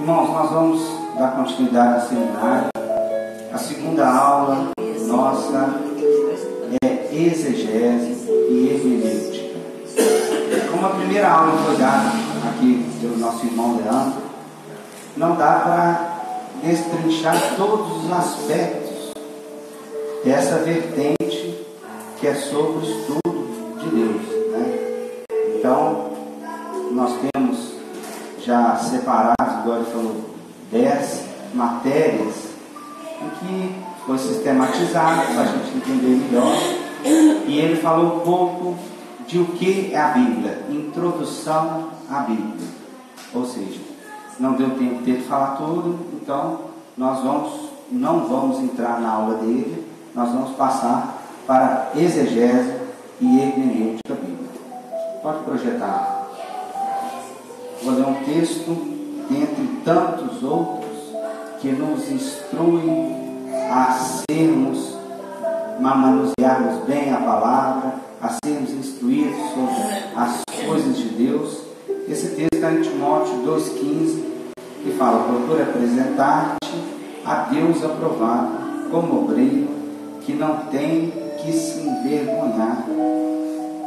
Irmãos, nós vamos dar continuidade ao seminário. A segunda aula nossa é exegese e hermenêutica. Como a primeira aula foi dada aqui pelo nosso irmão Leandro, não dá para destrinchar todos os aspectos dessa vertente que é sobre o estudo de Deus, né? Então, nós temos já separados, agora ele falou, 10 matérias em que foi sistematizado para a gente entender melhor. E ele falou um pouco de o que é a Bíblia, introdução à Bíblia. Ou seja, não deu tempo de falar tudo, então nós não vamos entrar na aula dele, nós vamos passar para exegese e hermenêutica bíblica. Pode projetar. Vou ler um texto, dentre tantos outros, que nos instrui a sermos, a manusearmos bem a palavra, a sermos instruídos sobre as coisas de Deus. Esse texto está em Timóteo 2,15, que fala: procura apresentar-te a Deus aprovado, como obreiro, que não tem que se envergonhar,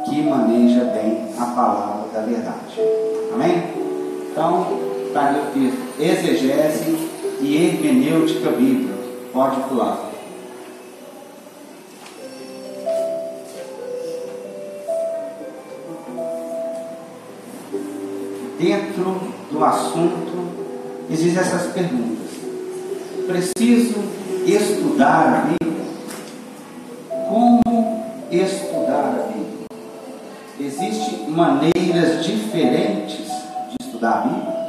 que maneja bem a palavra da verdade. Amém? Então, está ali o texto, exegese e hermenêutica bíblica. Pode pular. Dentro do assunto, existem essas perguntas. Preciso estudar a Bíblia? Como estudar a Bíblia? Existem maneiras diferentes de estudar a Bíblia?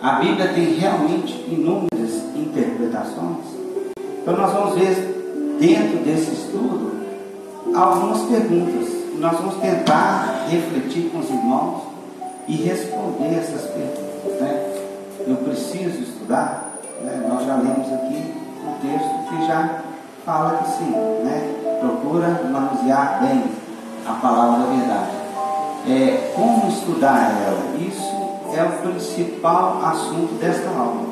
A Bíblia tem realmente inúmeras interpretações? Então nós vamos ver dentro desse estudo algumas perguntas. Nós vamos tentar refletir com os irmãos e responder essas perguntas, né? Eu preciso estudar? Né? Nós já lemos aqui um texto que já fala que sim, né? Procura manusear bem a palavra da verdade. Como estudar ela? Isso é o principal assunto desta aula,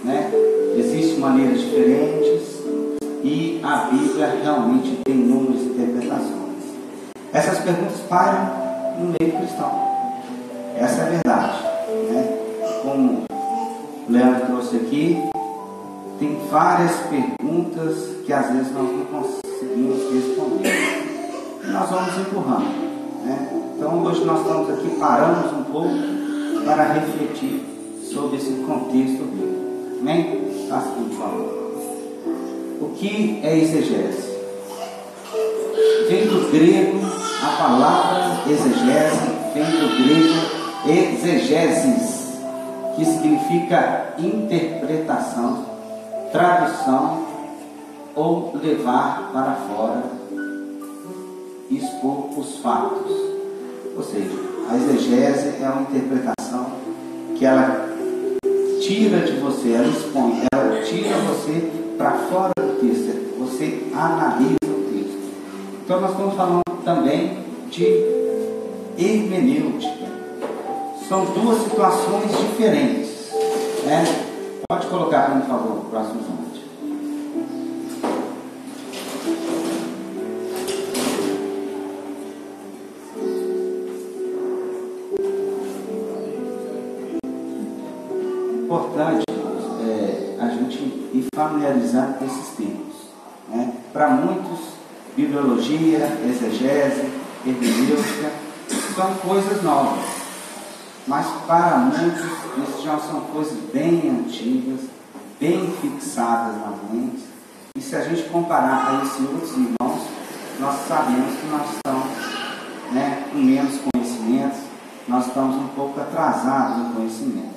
né? Existem maneiras diferentes e a Bíblia realmente tem inúmeras interpretações. Essas perguntas param no meio cristão. Essa é a verdade, né? Como o Leandro trouxe aqui, tem várias perguntas que às vezes nós não conseguimos responder. E nós vamos empurrando, né? Então hoje nós estamos aqui, paramos um pouco para refletir sobre esse contexto bíblico. Amém? Tá assim, por favor. O que é exegese? Vem do grego a palavra exegese, vem do grego exegesis, que significa interpretação, tradução ou levar para fora, expor os fatos. Ou seja, a exegese é uma interpretação que ela tira de você, ela expõe, ela tira você para fora do texto, você analisa o texto. Então nós estamos falando também de hermenêutica. São duas situações diferentes, né? Pode colocar para mim, por favor, o próximo slide. Importante a gente ir familiarizando com esses termos, né? Para muitos, bibliologia, exegese, hermenêutica são coisas novas. Mas para muitos, isso já são coisas bem antigas, bem fixadas nas mentes. E se a gente comparar a esses outros irmãos, nós sabemos que nós estamos, né, com menos conhecimentos, nós estamos um pouco atrasados no conhecimento.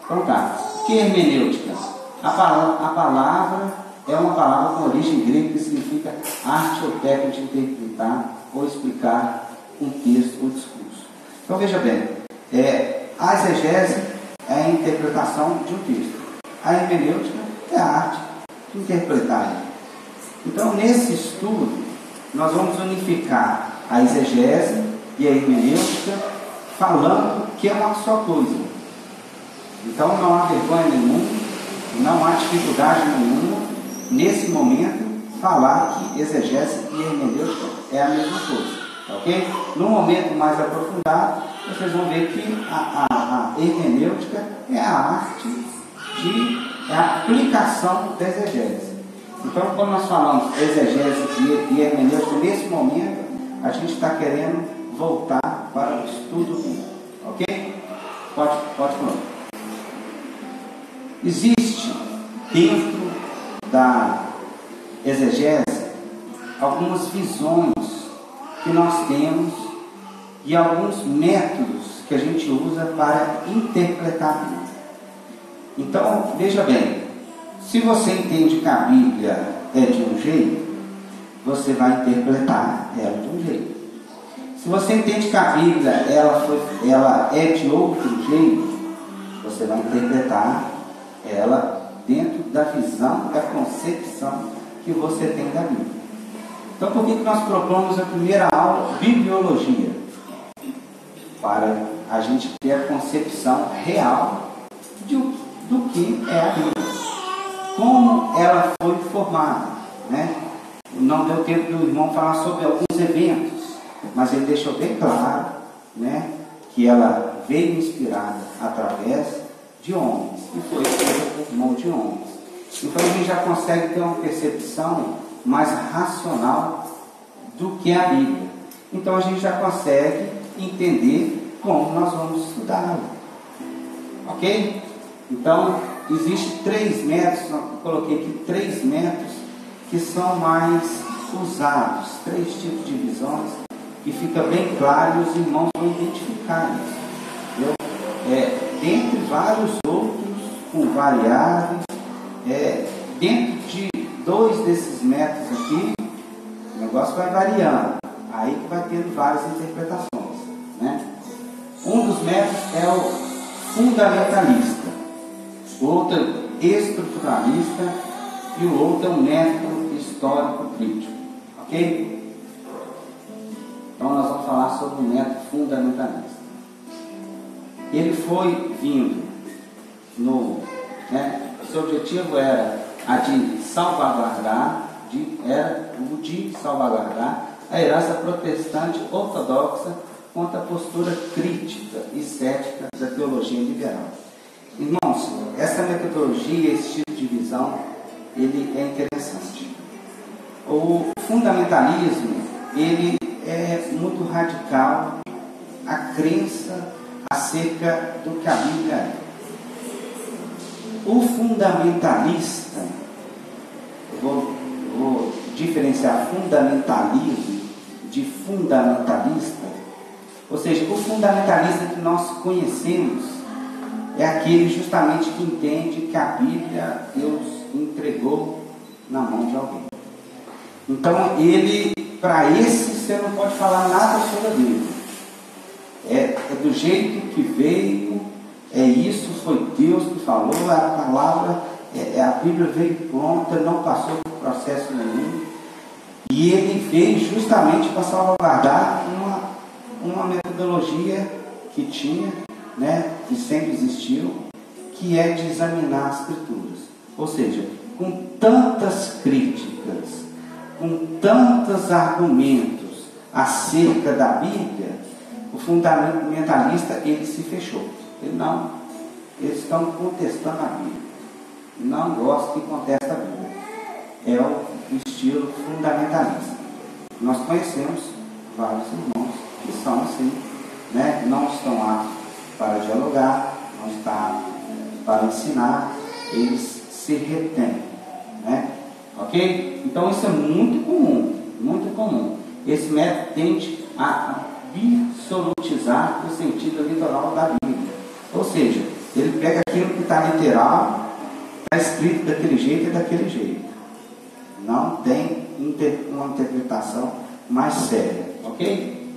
Então tá, o que é hermenêutica? A palavra é uma palavra com origem grega que significa arte ou técnica de interpretar ou explicar um texto ou discurso. Então veja bem, a exegese é a interpretação de um texto. A hermenêutica é a arte de interpretar ele. Então, nesse estudo, nós vamos unificar a exegese e a hermenêutica, falando que é uma só coisa. Então não há vergonha nenhuma, não há dificuldade nenhuma nesse momento falar que exegese e hermenêutica é a mesma coisa, ok? No momento mais aprofundado, vocês vão ver que a hermenêutica é a arte é a aplicação da exegese. Então, quando nós falamos exegese e hermenêutica, nesse momento, a gente está querendo voltar para o estudo bíblico, ok? Pode falar. Existe dentro da exegese algumas visões que nós temos e alguns métodos que a gente usa para interpretar a Bíblia. Então, veja bem, se você entende que a Bíblia é de um jeito, você vai interpretar ela de um jeito. Se você entende que a Bíblia ela é de outro jeito, você vai interpretar ela dentro da visão, da concepção que você tem da Bíblia. Então, por que nós propomos a primeira aula, bibliologia? Para a gente ter a concepção real do que é a Bíblia. Como ela foi formada, né? Não deu tempo do irmão falar sobre alguns eventos, mas ele deixou bem claro, né, que ela veio inspirada através de homens, e foi escrita por mão de homens. Então a gente já consegue ter uma percepção mais racional do que é a Bíblia. Então a gente já consegue entender como nós vamos estudá-la. Ok? Então, existem 3 métodos, eu coloquei aqui 3 métodos que são mais usados, 3 tipos de visões, que fica bem claro e os irmãos vão identificar isso. Dentre vários outros, com variáveis, dentro de 2 desses métodos aqui, o negócio vai variando, aí que vai tendo várias interpretações, né? Um dos métodos é o fundamentalista, o outro é estruturalista e o outro é um método histórico crítico, ok? Então nós vamos falar sobre o método fundamentalista. Ele foi vindo seu objetivo era salvaguardar a herança protestante ortodoxa contra a postura crítica e cética da teologia liberal. Irmãos, essa metodologia, esse tipo de visão, ele é interessante. O fundamentalismo, ele é muito radical, a crença acerca do que a Bíblia é. O fundamentalista, eu vou diferenciar fundamentalismo de fundamentalista, ou seja, o fundamentalista que nós conhecemos é aquele justamente que entende que a Bíblia Deus entregou na mão de alguém. Então, para esse, você não pode falar nada sobre a Bíblia. É do jeito que veio, isso, foi Deus que falou, a palavra, a Bíblia veio pronta, não passou por processo nenhum. E ele veio justamente para salvaguardar uma metodologia que tinha, né, que sempre existiu, que é de examinar as Escrituras. Ou seja, com tantas críticas, com tantos argumentos acerca da Bíblia, o fundamentalista, ele se fechou. Eles estão contestando a Bíblia. Não gosta que contesta a Bíblia. É o estilo fundamentalista. Nós conhecemos vários irmãos que são assim, né? Não estão aptos para dialogar, não estão para ensinar, eles se retêm, né? Ok? Então isso é muito comum, muito comum. Esse método tende a absolutizar o sentido literal da Bíblia. Ou seja, ele pega aquilo que está literal, está escrito daquele jeito e daquele jeito. Não tem uma interpretação mais séria. Ok?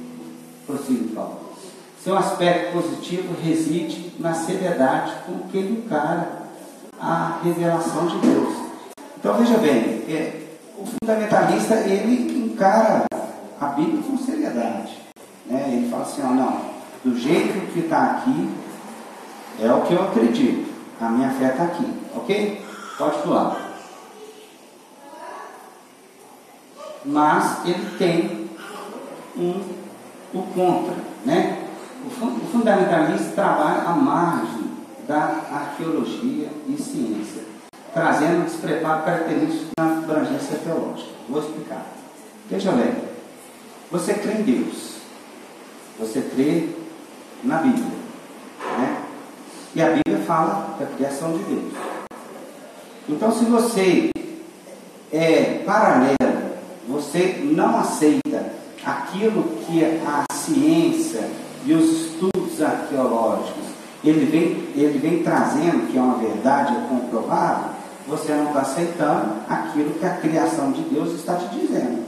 Prossiga, por favor. Seu aspecto positivo reside na seriedade com que ele encara a revelação de Deus. Então veja bem, o fundamentalista, ele encara a Bíblia com seriedade, né? Ele fala assim, não, do jeito que está aqui, É o que eu acredito. A minha fé está aqui, ok? Pode pular. Mas ele tem o contra, né? O fundamentalista trabalha à margem da arqueologia e ciência, trazendo despreparo característico na abrangência teológica. Vou explicar. Veja bem, você crê em Deus, você crê na Bíblia, né? E a Bíblia fala da criação de Deus. Então, se você é paralelo, você não aceita aquilo que a ciência e os estudos arqueológicos ele vem trazendo, que é uma verdade comprovada, você não está aceitando aquilo que a criação de Deus está te dizendo.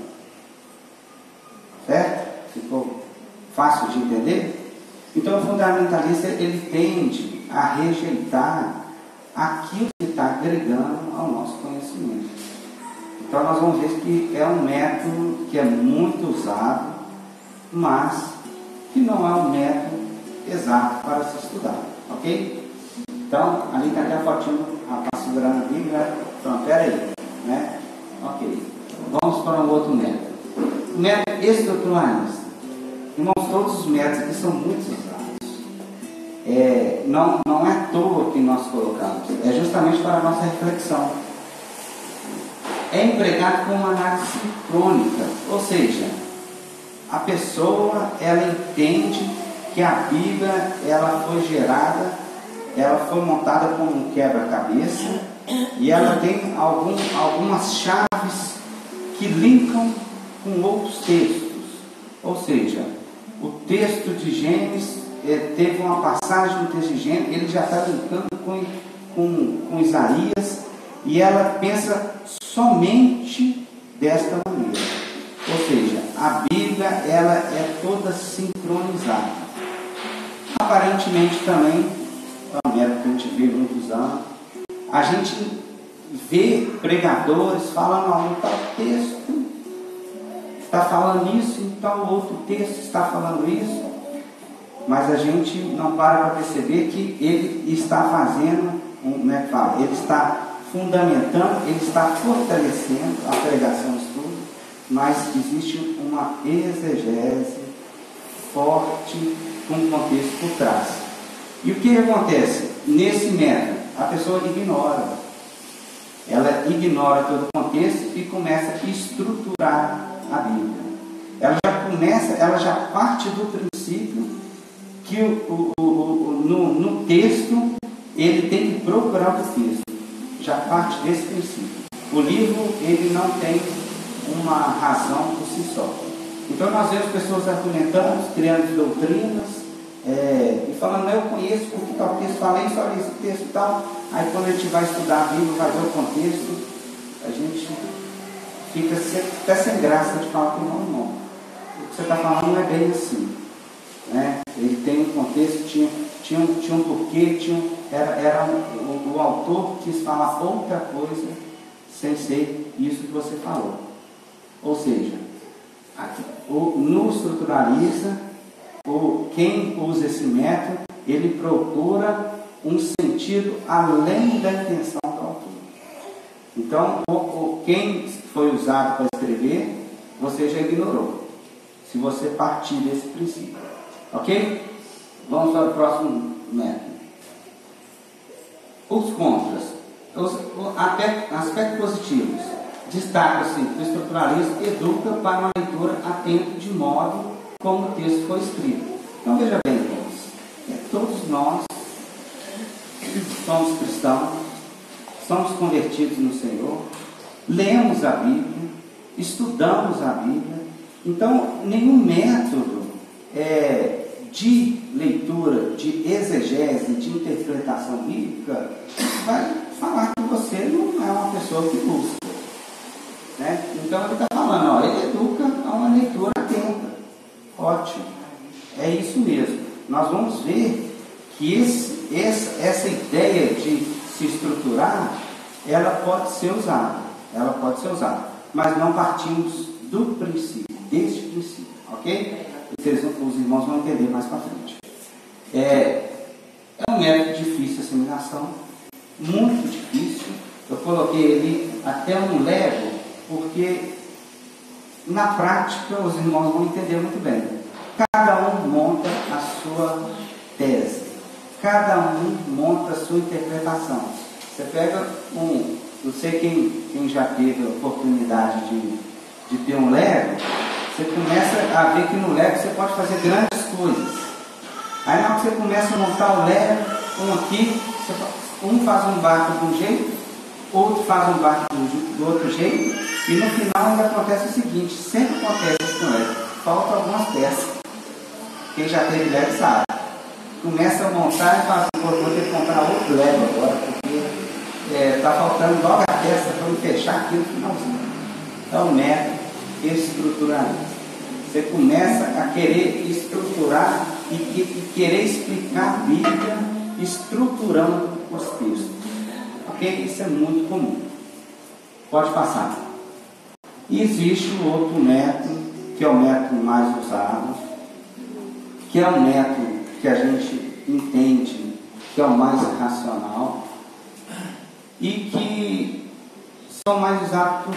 Certo? Ficou fácil de entender? Então o fundamentalista ele tende a rejeitar aquilo que está agregando ao nosso conhecimento. Então nós vamos ver que é um método que é muito usado, mas que não é um método exato para se estudar, ok? Então, ali está até a fotinho, rapaz segurando a Bíblia. Pronto, peraí, né? Ok. Vamos para um outro método. O método estruturalista. Irmãos, todos os métodos aqui são muito usados. Não é à toa que nós colocamos, é justamente para a nossa reflexão. É empregado com uma análise sincrônica, ou seja, a pessoa ela entende que a Bíblia ela foi gerada, ela foi montada como um quebra-cabeça e ela tem algumas chaves que linkam com outros textos. Ou seja, o texto de Gênesis teve uma passagem no texto de Gênesis, ele já está linkando com Isaías, e ela pensa somente desta maneira. Ou seja, a Bíblia ela é toda sincronizada. Aparentemente também, é um método que a gente vê muito usando, a gente vê pregadores falando, tal texto está falando isso, então outro texto está falando isso, mas a gente não para perceber que ele está fazendo, como é que fala? Ele está fundamentando, ele está fortalecendo a pregação, o estudo, mas existe uma exegese forte com um contexto por trás. E o que acontece? Nesse método, a pessoa ignora. Ela ignora todo o contexto e começa a estruturar a Bíblia. Ela já parte do princípio que no texto ele tem que procurar o texto. Já parte desse princípio. O livro ele não tem uma razão por si só. Então nós vemos pessoas argumentando, criando doutrinas, e falando, eu conheço porque tal texto fala isso, olha esse texto e tal. Aí quando a gente vai estudar a Bíblia, vai ver o contexto, a gente fica até sem graça de falar que não. O que você está falando não é bem assim, né? Ele tem um contexto, tinha um porquê, o autor quis falar outra coisa sem ser isso que você falou. Ou seja, no estruturalista, quem usa esse método, ele procura um sentido além da intenção do autor. Então, quem foi usado para escrever, você já ignorou, se você partir desse princípio. Ok? Vamos para o próximo método. Os contras. Os aspectos positivos. Destaca-se que o estruturalismo educa para uma leitura atenta de modo como o texto foi escrito. Então veja bem, irmãos, todos nós somos cristãos, somos convertidos no Senhor, lemos a Bíblia, estudamos a Bíblia. Então nenhum método de leitura, de exegese, de interpretação bíblica vai falar que você não é uma pessoa que busca, né? Então ele está falando, ele educa a uma leitura atenta. Ótimo, é isso mesmo. Nós vamos ver que essa ideia de se estruturar, ela pode ser usada, mas não partimos do princípio, deste princípio, ok? Os irmãos vão entender mais para frente. É um um método difícil de assimilação, muito difícil. Eu coloquei ele até um Lego, porque na prática os irmãos vão entender muito bem. Cada um monta a sua tese, cada um monta a sua interpretação. Você pega não sei quem já teve a oportunidade de ter um Lego, você começa a ver que no Lego você pode fazer grandes coisas. Aí na hora que você começa a montar o Lego, um faz um barco de um jeito, outro faz um barco do outro jeito, e no final ainda acontece o seguinte, sempre acontece isso com o Lego, faltam algumas peças. Quem já teve Lego sabe. Começa a montar e fala assim, vou ter que comprar outro Lego agora, porque está faltando logo a peça para eu fechar aqui no finalzinho. Então o método estruturamento. Você começa a querer estruturar e querer explicar a Bíblia estruturando os textos. Ok? Isso é muito comum. Pode passar. E existe o outro método, que é o método mais usado, que é o método que a gente entende que é o mais racional e que são mais usados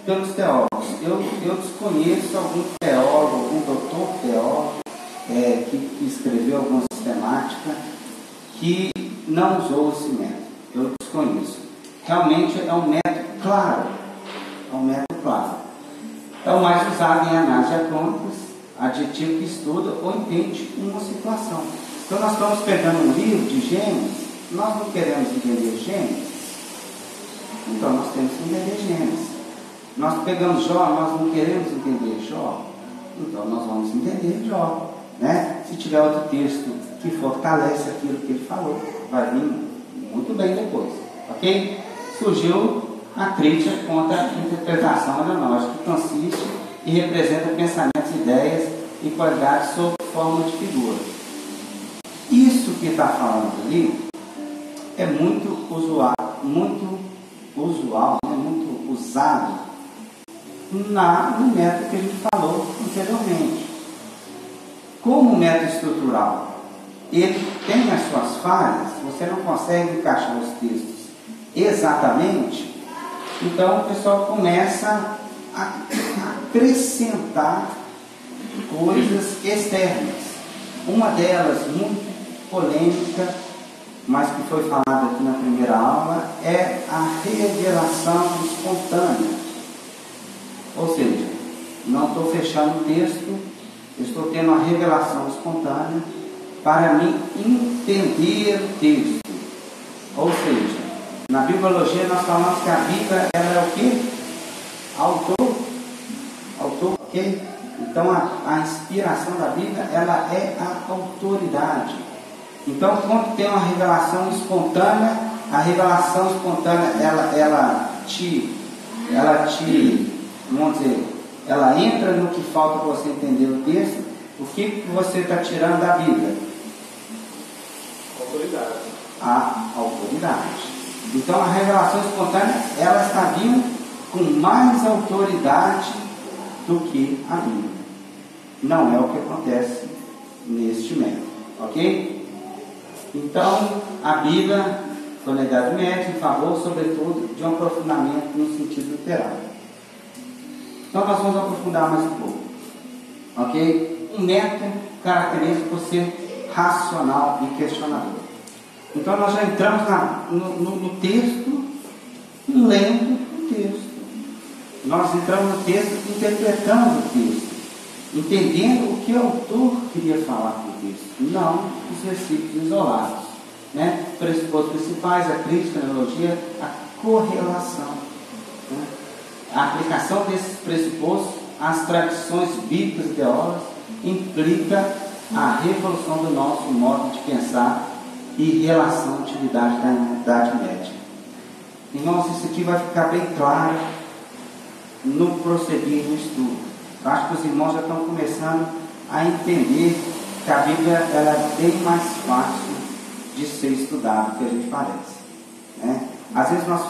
pelos teólogos. Eu desconheço algum teólogo, algum doutor teólogo que escreveu alguma sistemática que não usou esse método. Eu desconheço. Realmente é um método claro. É um método claro. É o mais usado em análise de acônicos, adjetivo que estuda ou entende uma situação. Então nós estamos pegando um livro de Gênesis, nós não queremos entender Gênesis, então nós temos que entender Gênesis. Nós pegamos Jó, nós não queremos entender Jó, então nós vamos entender Jó, né? Se tiver outro texto que fortalece aquilo que ele falou, vai vir muito bem depois, ok? Surgiu a crítica contra a interpretação analógica, que consiste e representa pensamentos, ideias e qualidades sob forma de figura. Isso que está falando ali é muito usual, muito usado no método que a gente falou anteriormente. Como o método estrutural, ele tem as suas falhas, você não consegue encaixar os textos exatamente, então o pessoal começa a acrescentar coisas externas. Uma delas, muito polêmica, mas que foi falada aqui na primeira aula, é a revelação espontânea. Ou seja, não estou fechando o texto, estou tendo uma revelação espontânea para mim entender o texto. Ou seja, na bibliologia nós falamos que a Bíblia ela é o quê? Autor, ok? Então a inspiração da Bíblia ela é a autoridade. Então quando tem uma revelação espontânea, a revelação espontânea ela te vamos dizer, ela entra no que falta para você entender o texto. O que você está tirando da Bíblia? Autoridade. A autoridade. Então a revelação espontânea ela está vindo com mais autoridade do que a Bíblia. Não é o que acontece neste método, ok? Então a Bíblia foi na Idade Média em favor, sobretudo, de um aprofundamento no sentido literário. Então nós vamos aprofundar mais um pouco, ok? Um método característico por ser racional e questionador. Então nós já entramos no texto, lendo o texto. Nós entramos no texto, interpretando o texto, entendendo o que o autor queria falar com o texto, não os versículos isolados, né? Pressupostos principais, a crítica, a analogia, a correlação, né? A aplicação desses pressupostos às tradições bíblicas e teóricas implica a revolução do nosso modo de pensar e relação à atividade da Idade Média. Irmãos, isso aqui vai ficar bem claro no prosseguir do estudo. Eu acho que os irmãos já estão começando a entender que a Bíblia ela é bem mais fácil de ser estudada do que a gente parece, né? Às vezes nós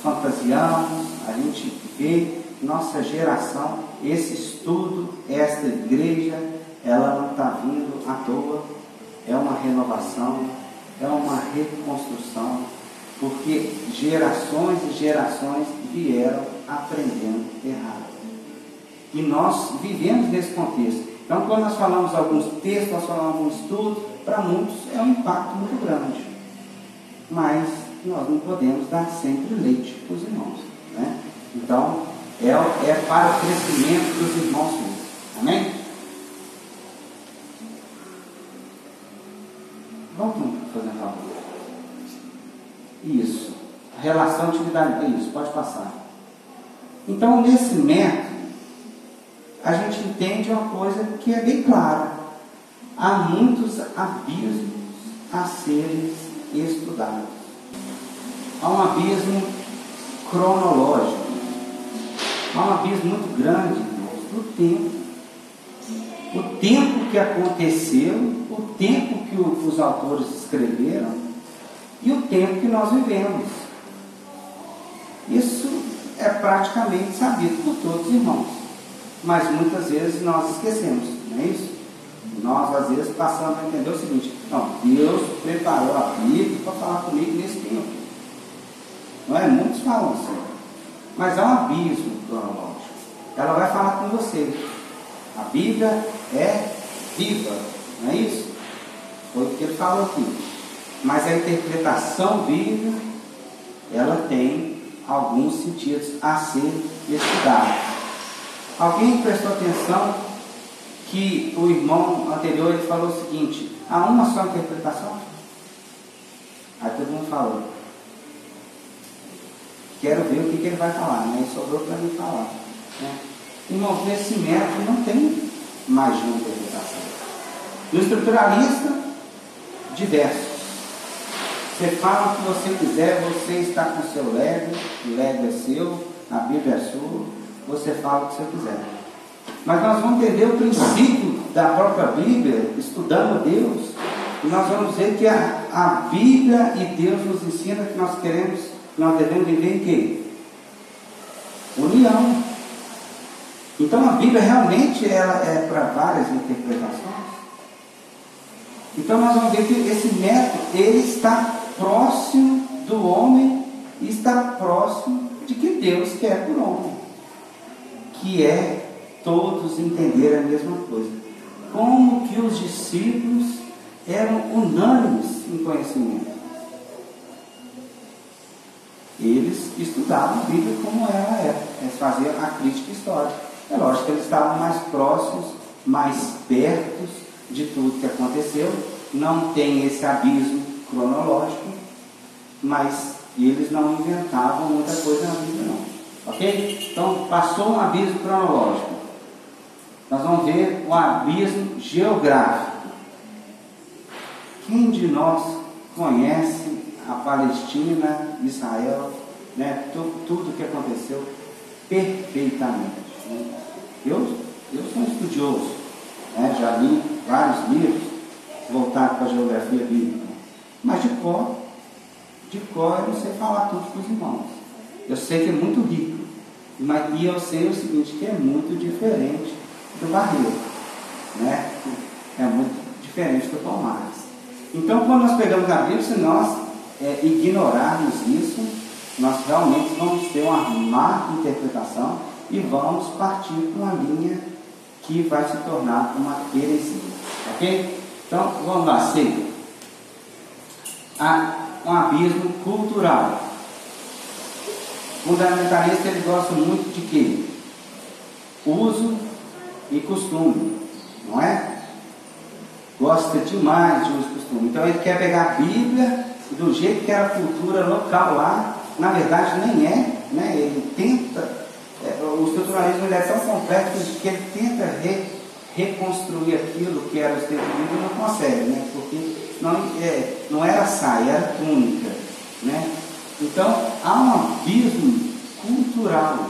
fantasiamos, a gente vê nossa geração, esse estudo, esta igreja, ela não está vindo à toa, é uma renovação, é uma reconstrução, porque gerações e gerações vieram aprendendo errado. E nós vivemos nesse contexto. Então, quando nós falamos alguns textos, nós falamos alguns estudos, para muitos é um impacto muito grande. Mas nós não podemos dar sempre leite para os irmãos, né? Então, é para o crescimento dos irmãos mesmo. Amém? Vamos fazer um favor. Isso. Relação atividade. Isso, pode passar. Então, nesse método, a gente entende uma coisa que é bem clara. Há muitos abismos a serem estudados. Há um abismo cronológico. Há um abismo muito grande, irmãos, do tempo. O tempo que aconteceu, o tempo que os autores escreveram e o tempo que nós vivemos. Isso é praticamente sabido por todos os irmãos. Mas muitas vezes nós esquecemos, não é isso? Nós às vezes passamos a entender o seguinte: não, Deus preparou a Bíblia para falar comigo nesse tempo. Não é? Muitos falam assim. Mas há um abismo cronológico. Ela vai falar com você. A Bíblia é viva, não é isso? Foi o que ele falou aqui. Mas a interpretação bíblica, ela tem alguns sentidos a ser estudado. Alguém prestou atenção que o irmão anterior ele falou o seguinte: há uma só interpretação? Aí todo mundo falou. Quero ver o que ele vai falar, né? E sobrou para mim falar, né? Irmãos, nesse método não tem mais de uma interpretação. No estruturalista, diversos. Você fala o que você quiser, você está com o seu Lego, o Lego é seu, a Bíblia é sua, você fala o que você quiser. Mas nós vamos entender o princípio da própria Bíblia, estudando Deus, e nós vamos ver que a Bíblia e Deus nos ensina que nós devemos viver em quê? União. Então a Bíblia realmente ela é para várias interpretações. Então nós vamos ver que esse método ele está próximo do homem e está próximo de que Deus quer por homem, que é todos entenderem a mesma coisa. Como que os discípulos eram unânimes em conhecimento? Eles estudavam a Bíblia como ela é. Eles faziam a crítica histórica. É lógico que eles estavam mais próximos, mais perto de tudo que aconteceu. Não tem esse abismo cronológico, mas eles não inventavam muita coisa na Bíblia, não. Ok? Então, passou um abismo cronológico. Nós vamos ver o abismo geográfico. Quem de nós conhece a Palestina, Israel, né? Tudo que aconteceu perfeitamente? Eu sou um estudioso, né? Já li vários livros voltados para a geografia bíblica, mas de cor eu não sei falar tudo para os irmãos. Eu sei que é muito rico, e eu sei o seguinte, que é muito diferente do barril, né? É muito diferente do Palmares. Então, quando nós pegamos a Bíblia, se nós ignorarmos isso, nós realmente vamos ter uma má interpretação e vamos partir para uma linha que vai se tornar uma heresia. Ok? Então, vamos lá, siga. Há um abismo cultural. O fundamentalista ele gosta muito de quê? Uso e costume, não é? Gosta demais de uso e costume. Então ele quer pegar a Bíblia do jeito que era a cultura local lá. Na verdade nem é, né? Ele tenta, o estruturalismo ele é tão complexo que ele tenta reconstruir aquilo que era o texto bíblico e não consegue, né? Porque não era saia, era túnica, né? Então há um abismo cultural.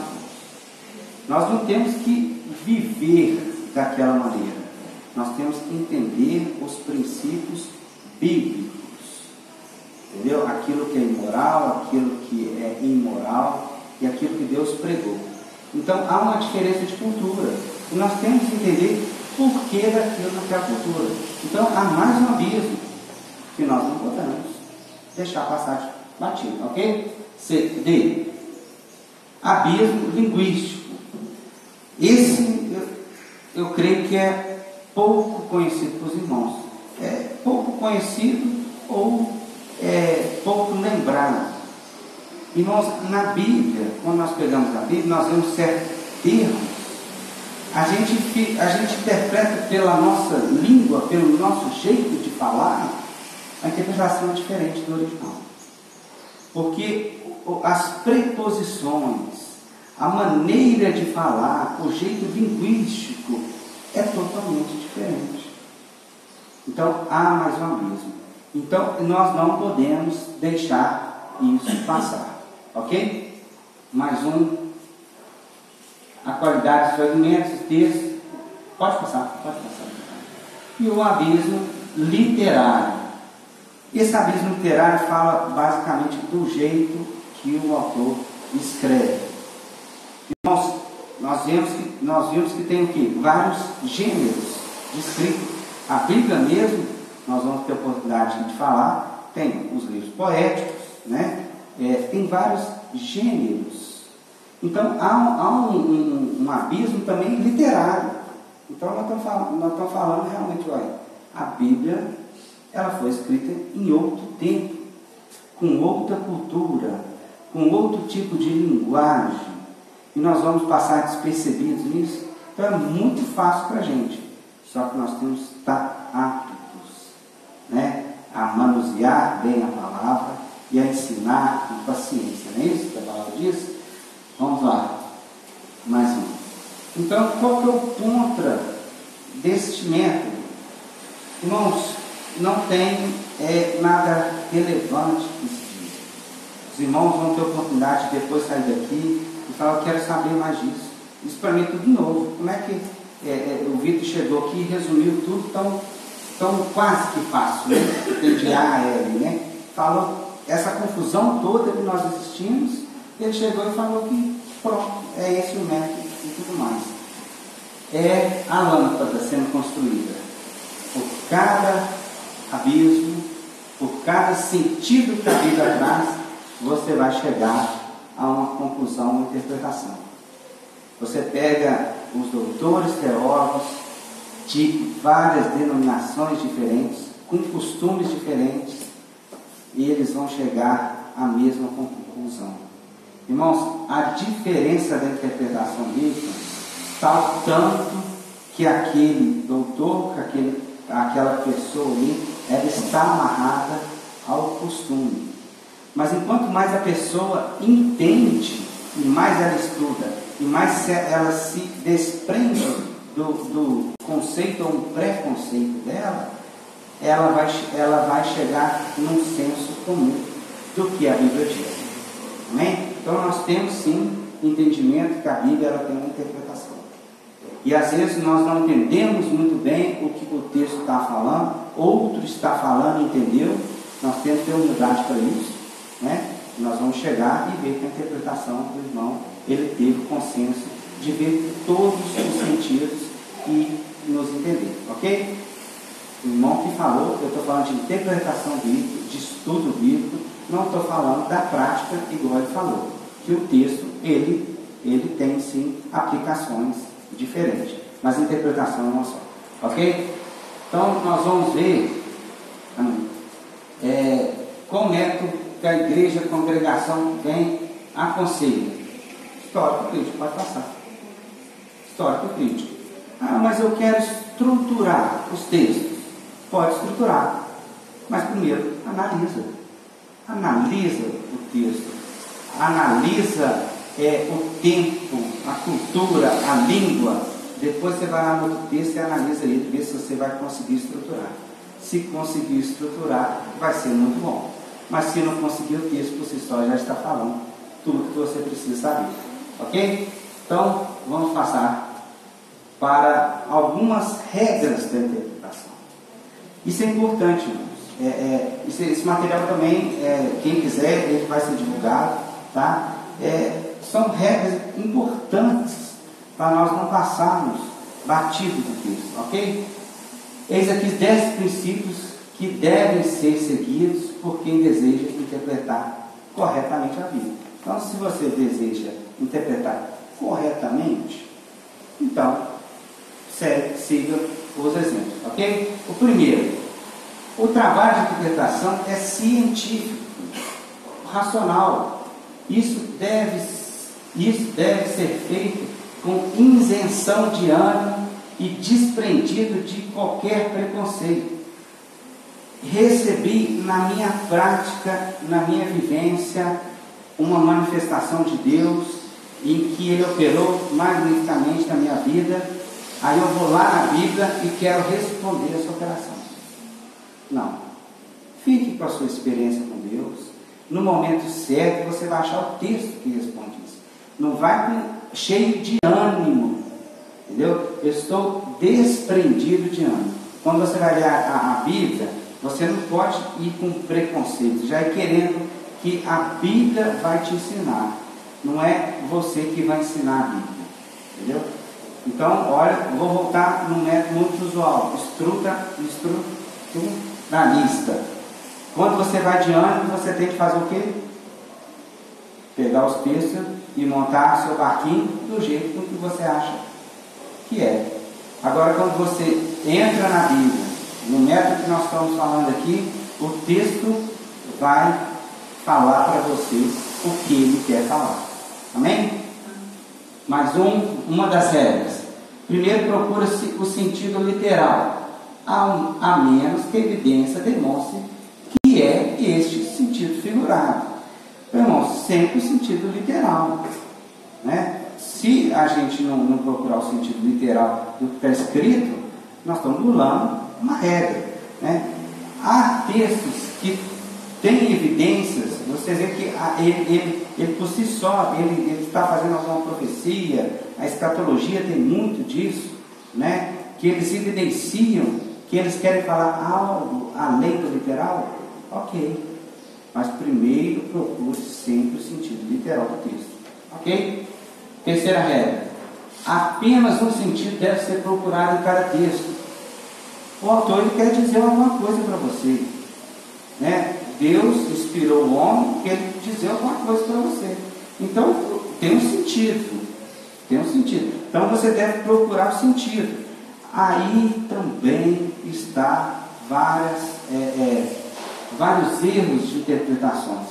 Nós não temos que viver daquela maneira. Nós temos que entender os princípios bíblicos. Entendeu? Aquilo que é imoral, aquilo que é imoral e aquilo que Deus pregou. Então há uma diferença de cultura. E nós temos que entender por que daquilo naquela cultura. Então há mais um abismo que nós não podemos deixar passar batido, ok? D. Abismo linguístico. Esse eu creio que é pouco conhecido para os irmãos. É pouco conhecido ou pouco lembrado. Irmãos, na Bíblia, quando nós pegamos a Bíblia, nós vemos certos termos. A gente interpreta pela nossa língua, pelo nosso jeito de falar, a interpretação é diferente do original. Porque as preposições, a maneira de falar, o jeito linguístico é totalmente diferente. Então, há mais um abismo. Então, nós não podemos deixar isso passar. Ok? Mais um. A qualidade dos alimentos, texto. Pode passar. E o abismo literário. Esse abismo literário fala basicamente do jeito que o autor escreve. Irmãos, nós vimos que tem o quê? Vários gêneros de escrita. A Bíblia mesmo, nós vamos ter a oportunidade de falar, tem os livros poéticos, né? Tem vários gêneros. Então há um abismo também literário. Então nós estamos falando realmente, olha, a Bíblia ela foi escrita em outro tempo, com outra cultura, com outro tipo de linguagem, e nós vamos passar despercebidos nisso. Então é muito fácil para a gente, só que nós temos que estar aptos, né, a manusear bem a palavra e a ensinar com paciência. Não é isso que a palavra diz? Vamos lá, mais um. Então, qual que é o contra deste método? Irmãos, não tem nada relevante nesse dia. Os irmãos vão ter oportunidade de depois sair daqui e falar, eu quero saber mais disso. Isso para mim é tudo novo. Como é que o Vitor chegou aqui e resumiu tudo tão quase que fácil, né? Tem de A a L, né? Falou essa confusão toda que nós existimos, ele chegou e falou que pronto, é esse o método e tudo mais. É a lâmpada sendo construída. Por cada abismo, por cada sentido que a Bíblia traz, você vai chegar a uma conclusão, uma interpretação. Você pega os doutores teólogos de várias denominações diferentes, com costumes diferentes, e eles vão chegar à mesma conclusão. Irmãos, a diferença da interpretação bíblica está tanto que aquele doutor, aquela pessoa ali, ela está amarrada ao costume. Mas enquanto mais a pessoa entende, e mais ela estuda, e mais ela se desprende do conceito ou um preconceito dela, ela vai chegar num senso comum do que a Bíblia diz. Amém? Então nós temos sim entendimento que a Bíblia ela tem uma interpretação. E às vezes nós não entendemos muito bem o que o texto está falando, outro está falando e entendeu. Nós temos que ter humildade para isso, né? Nós vamos chegar e ver que a interpretação do irmão, ele teve o consenso de ver todos os sentidos e nos entender, ok? O irmão que falou, eu estou falando de interpretação bíblica, de estudo bíblico, não estou falando da prática igual ele falou, que o texto, ele tem sim aplicações diferentes, mas a interpretação é uma só, ok? Então nós vamos ver qual método que a igreja, a congregação vem aconselha. Histórico crítico, pode passar. Histórico crítico. Mas eu quero estruturar os textos. Pode estruturar, mas primeiro analisa o texto, analisa o tempo, a cultura, a língua. Depois você vai lá no outro texto e analisa ele, vê se você vai conseguir estruturar. Se conseguir estruturar, vai ser muito bom. Mas se não conseguir, o texto por si só já está falando tudo que você precisa saber, ok? Então vamos passar para algumas regras da interpretação. Isso é importante, irmãos. Esse material também, quem quiser, ele vai ser divulgado, tá? São regras importantes para nós não passarmos batido do texto, ok? Eis aqui 10 princípios que devem ser seguidos por quem deseja interpretar corretamente a Bíblia. Então, se você deseja interpretar corretamente, então, siga os exemplos, ok? O primeiro, o trabalho de interpretação é científico, racional. Isso deve ser feito com isenção de ânimo e desprendido de qualquer preconceito. Recebi na minha prática, na minha vivência, uma manifestação de Deus em que Ele operou magnificamente na minha vida. Aí eu vou lá na Bíblia e quero responder essa operação. Não. Fique com a sua experiência com Deus. No momento certo você vai achar o texto que responde isso. Não vai cheio de ânimo. Entendeu? Eu estou desprendido de ânimo. Quando você vai ler a Bíblia, você não pode ir com preconceito, já ir querendo que a Bíblia vai te ensinar. Não é você que vai ensinar a Bíblia. Entendeu? Então, olha, vou voltar num método muito usual. Estruturalista. Quando você vai de ânimo, você tem que fazer o quê? Pegar os textos e montar seu barquinho do jeito que você acha que é. Agora, quando você entra na Bíblia, no método que nós estamos falando aqui, o texto vai falar para você o que ele quer falar. Amém? Mais uma das regras. Primeiro, procura-se o sentido literal, a menos que a evidência demonstre que é este sentido figurado. Irmãos, sempre o sentido literal, né? Se a gente não procurar o sentido literal do que está escrito, nós estamos anulando uma regra, né? Há textos que têm evidências, você vê que ele por si só, ele está fazendo alguma profecia, a escatologia tem muito disso, né? Que eles evidenciam que eles querem falar algo além do literal, ok. Mas primeiro procure sempre o sentido literal do texto, ok? Terceira regra, apenas um sentido deve ser procurado em cada texto. O autor ele quer dizer alguma coisa para você, né? Deus inspirou o homem, quer dizer alguma coisa para você. Então, tem um sentido. Então, você deve procurar o sentido. Aí também está vários erros de interpretações.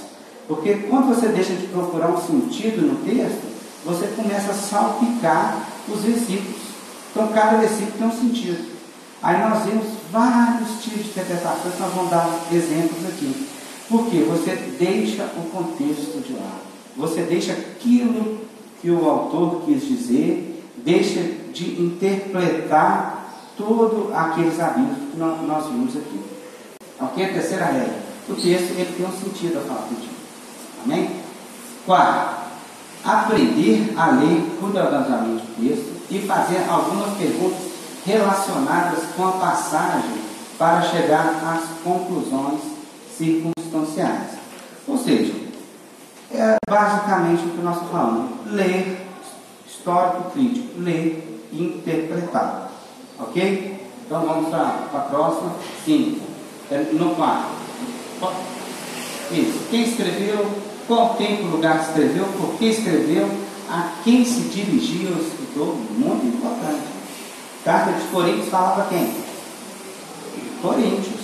Porque quando você deixa de procurar um sentido no texto, você começa a salpicar os versículos. Então, cada versículo tem um sentido. Aí nós vemos vários tipos de interpretações, nós vamos dar exemplos aqui. Porque você deixa o contexto de lado. Você deixa aquilo que o autor quis dizer, deixa de interpretar todos aqueles avisos que nós vimos aqui. Ok? A terceira regra. O texto ele tem um sentido a falar contigo. Amém? Quarto, aprender a ler cuidadosamente o texto e fazer algumas perguntas relacionadas com a passagem para chegar às conclusões circunstanciais. Ou seja, é basicamente o que nós estamos falando. Ler, histórico crítico, ler e interpretar. Ok? Então vamos para a próxima. 5. No 4. Isso. Quem escreveu, qual tempo, lugar escreveu, por que escreveu, a quem se dirigia o escritor, muito importante. Carta de Coríntios falava quem? Coríntios.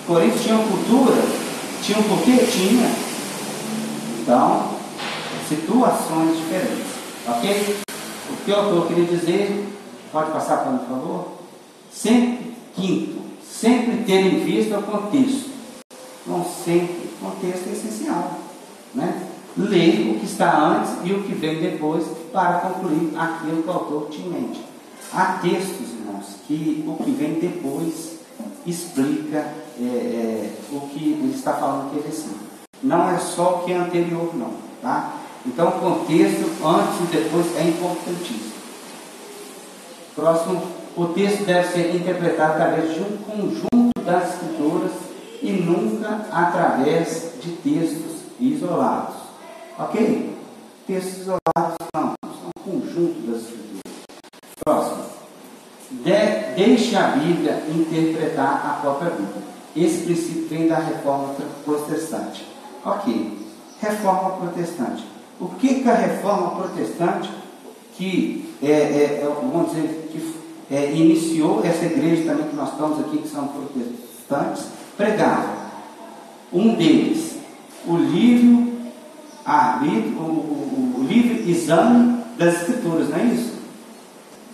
Coríntios tinham cultura? Tinham porquê? Tinha. Então, situações diferentes. Ok? O que o autor queria dizer, pode passar para mim, por favor? Sempre ter em vista o contexto. Não sempre. O contexto é essencial. Né? Ler o que está antes e o que vem depois para concluir aquilo que o autor tinha em mente. Há textos, irmãos, que o que vem depois explica o que ele está falando que é assim. Não é só o que é anterior, não. Tá? Então, o contexto antes e depois é importantíssimo. Próximo, o texto deve ser interpretado através de um conjunto das escrituras e nunca através de textos isolados. Ok? Textos isolados não, são um conjunto das escrituras. Próximo. Deixe a Bíblia interpretar a própria Bíblia. esse princípio vem da reforma protestante. Ok, reforma protestante. O que a reforma protestante, que vamos dizer, que iniciou essa igreja também que nós estamos aqui, que são protestantes, pregava? Um deles, o livre arbítrio, o livre exame das Escrituras, não é isso?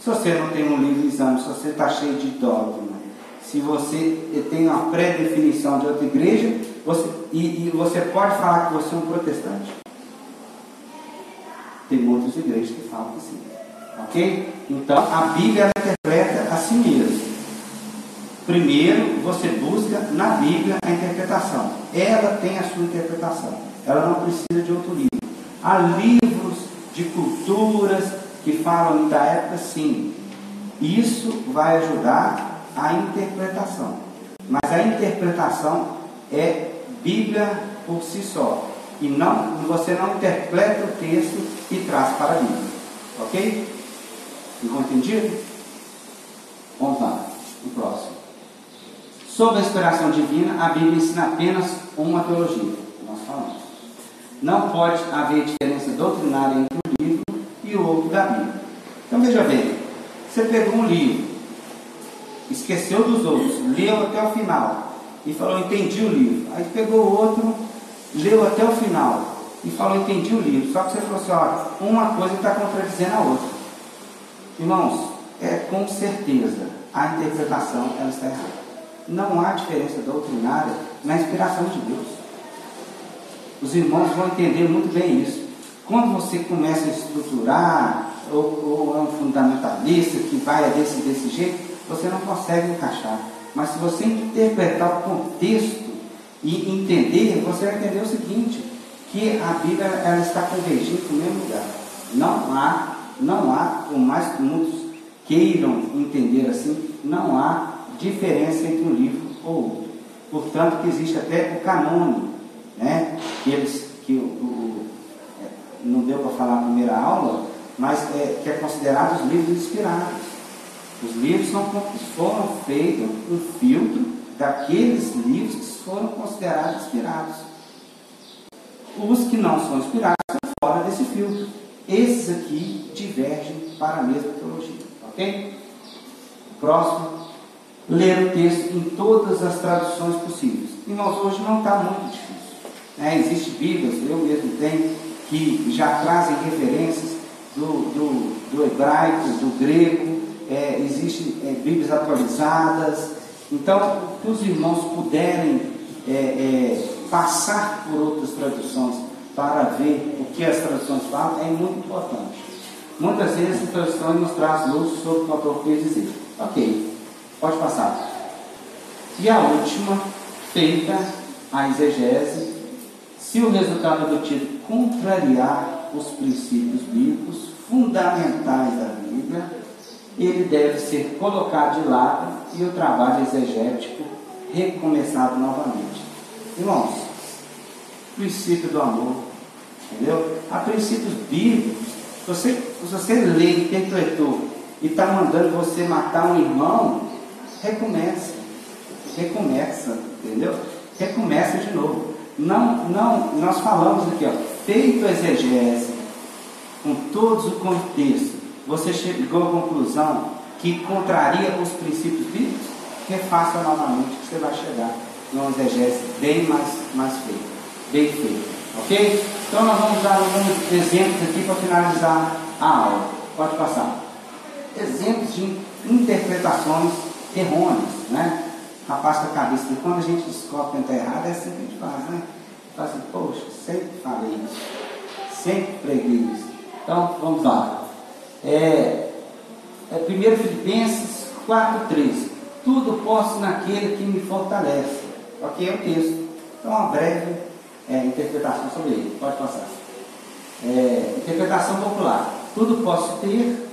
Se você não tem um livre exame, se você está cheio de dogma, se você tem uma pré-definição de outra igreja, você pode falar que você é um protestante? Tem muitas igrejas que falam que sim. Ok? Então, a Bíblia ela interpreta a si mesma. Primeiro, você busca na Bíblia a interpretação. Ela tem a sua interpretação. Ela não precisa de outro livro. Há livros de culturas que falam da época, sim. Isso vai ajudar a interpretação. Mas a interpretação é Bíblia por si só. E você não interpreta o texto e traz para a Bíblia. Ok? Ficou entendido? Vamos lá. O próximo. Sobre a inspiração divina, a Bíblia ensina apenas uma teologia. Nós falamos. Não pode haver diferença doutrinária entre um livro e o outro da Bíblia. Então veja bem. Você pegou um livro, esqueceu dos outros, leu até o final e falou, entendi o livro. Aí pegou o outro, leu até o final e falou, entendi o livro. Só que você falou assim, olha, uma coisa está contradizendo a outra. Irmãos, com certeza a interpretação ela está errada. Não há diferença doutrinária na inspiração de Deus. Os irmãos vão entender muito bem isso. Quando você começa a estruturar, ou é um fundamentalista que vai desse jeito, você não consegue encaixar. Mas se você interpretar o contexto e entender, você vai entender o seguinte, que a Bíblia ela está convergindo para o mesmo lugar. Não há, por mais que muitos queiram entender assim, não há diferença entre um livro ou outro. Portanto, que existe até o canônico, né? Não deu para falar na primeira aula, mas que é considerado os livros inspirados. Os livros foram feitos um filtro daqueles livros que foram considerados inspirados. Os que não são inspirados são fora desse filtro. Esses aqui divergem para a mesma teologia. Ok? Próximo. Ler o texto em todas as traduções possíveis. Irmãos, hoje não está muito difícil. Existem Bíblias, eu mesmo tenho, que já trazem referências do hebraico, do grego, existem Bíblias atualizadas. Então, que os irmãos puderem passar por outras traduções para ver o que as traduções falam é muito importante. Muitas vezes as traduções nos trazem luz sobre o que o autor quer dizer. Ok, pode passar. E a última, feita a exegese, se o resultado do título contrariar os princípios bíblicos fundamentais da Bíblia, ele deve ser colocado de lado e o trabalho exegético recomeçado novamente. Irmãos, princípio do amor, entendeu? Há princípios bíblicos. Se você lê, interpretou e está mandando você matar um irmão, recomeça, entendeu? Recomeça de novo. Nós falamos aqui, feito a exegese, com todo o contexto, você chegou à conclusão que contraria os princípios bíblicos, refaça novamente que você vai chegar numa exegese bem mais feita, bem feita, ok? Então nós vamos dar alguns exemplos aqui para finalizar a aula. Pode passar. Exemplos de interpretações errôneas, né? Rapaz com a cabeça, e quando a gente descobre que está errado, é assim que a gente faz, né? Faz assim, poxa, sempre falei isso, sempre preguei isso. Então, vamos lá. 1 Filipenses 4,13. Tudo posso naquele que me fortalece. Ok, é o texto. Então, uma breve interpretação sobre ele. Pode passar. Interpretação popular. Tudo posso ter,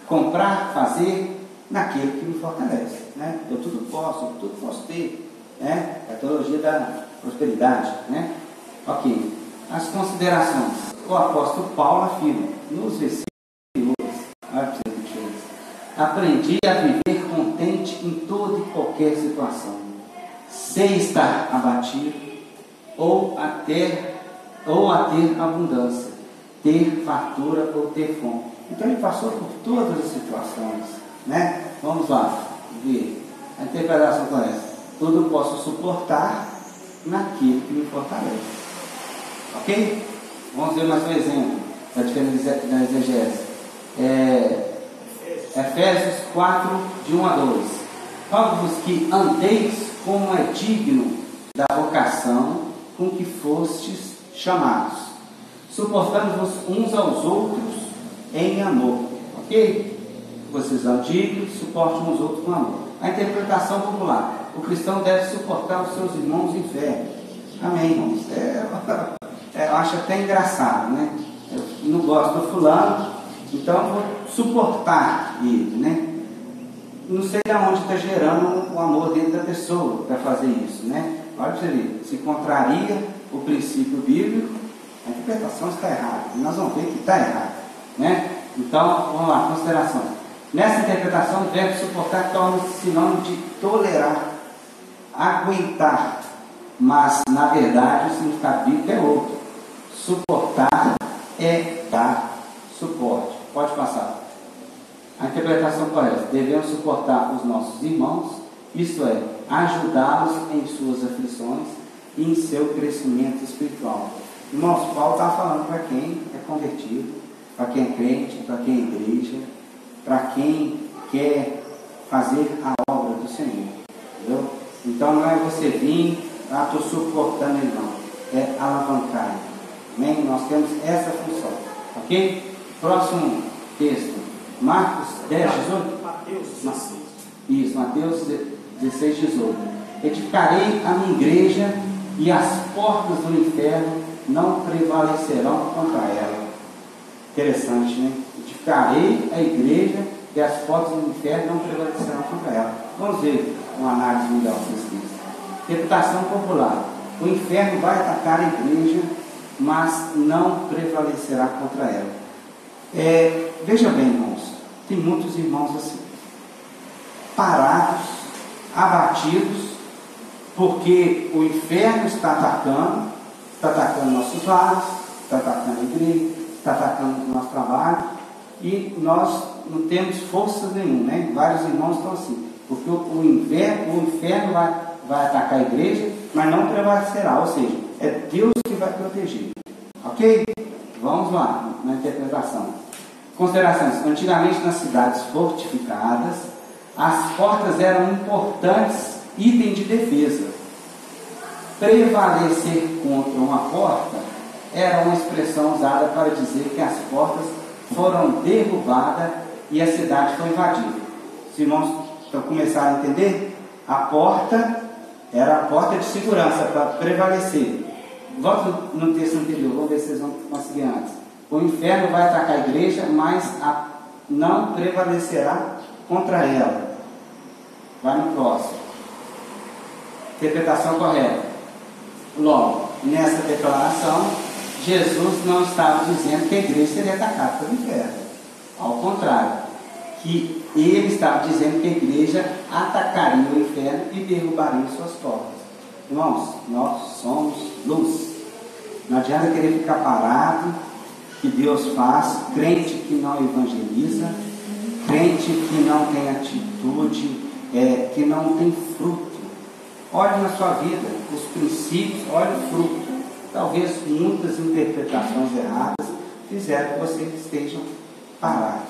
comprar, fazer naquele que me fortalece. Né? Eu tudo posso ter. Né? É a teologia da prosperidade. Né? Ok. As considerações. O apóstolo Paulo afirma nos versículos anteriores: aprendi a viver contente em toda e qualquer situação, sem estar abatido, ou a ter abundância, ter fartura ou ter fome. Então ele passou por todas as situações, né? Vamos lá, ver a interpretação correta. Tudo posso suportar naquilo que me fortalece. Ok? Vamos ver mais um exemplo da diferença da exegese. Efésios 4, de 1 a 2. Rogo-vos que andeis como é digno da vocação com que fostes chamados, suportando-vos uns aos outros em amor. Ok? Vocês são dignos, suportem uns aos outros com amor. A interpretação popular: o cristão deve suportar os seus irmãos em fé. Amém, irmãos? Eu acho até engraçado, né? Eu não gosto do fulano, então eu vou suportar ele, né? Não sei de onde está gerando o amor dentro da pessoa para fazer isso, né? Olha para você ver, se contraria o princípio bíblico, a interpretação está errada. E nós vamos ver que está errado, né? Então, vamos lá, considerações. Nessa interpretação, o verbo suportar torna-se sinônimo de tolerar, aguentar, mas na verdade o significado bíblico é outro. Suportar é dar suporte. Pode passar. A interpretação correta: devemos suportar os nossos irmãos, isto é, ajudá-los em suas aflições e em seu crescimento espiritual. Irmãos, Paulo está falando para quem é convertido, para quem é crente, para quem é igreja, para quem quer fazer a obra do Senhor. Entendeu? Então não é você vir, estou suportando ele, não. É alavancar ele. Amém? Nós temos essa função. Ok? Próximo texto. Marcos 10, 18. Mateus 16. Isso, Mateus 16, 18. Edificarei a minha igreja e as portas do inferno não prevalecerão contra ela. Interessante, né? Edificarei a igreja e as portas do inferno não prevalecerão contra ela. Vamos ver uma análise melhor desse texto. Reputação popular: o inferno vai atacar a igreja, mas não prevalecerá contra ela. Veja bem, irmãos, tem muitos irmãos assim, parados, abatidos, porque o inferno está atacando nossos lares, está atacando a igreja, está atacando o nosso trabalho, e nós não temos força nenhuma, né? Vários irmãos estão assim, porque o inferno vai atacar a igreja, mas não prevalecerá, ou seja, é Deus que vai proteger. Ok? Vamos lá, na interpretação. Considerações: antigamente nas cidades fortificadas, as portas eram importantes itens de defesa. Prevalecer contra uma porta era uma expressão usada para dizer que as portas foram derrubadas e a cidade foi invadida. Os irmãos começaram a entender? A porta era a porta de segurança para prevalecer. Volta no texto anterior, vamos ver se vocês vão conseguir antes. O inferno vai atacar a igreja, mas não prevalecerá contra ela. Vai no próximo. Interpretação correta. Logo, nessa declaração, Jesus não estava dizendo que a igreja seria atacada pelo inferno. Ao contrário, que ele estava dizendo que a igreja atacaria o inferno e derrubaria suas portas. Irmãos, nós somos luz. Não adianta querer ficar parado, que Deus faz, crente que não evangeliza, crente que não tem atitude, que não tem fruto. Olhe na sua vida, os princípios, olhe o fruto. Talvez muitas interpretações erradas fizeram que vocês estejam parados.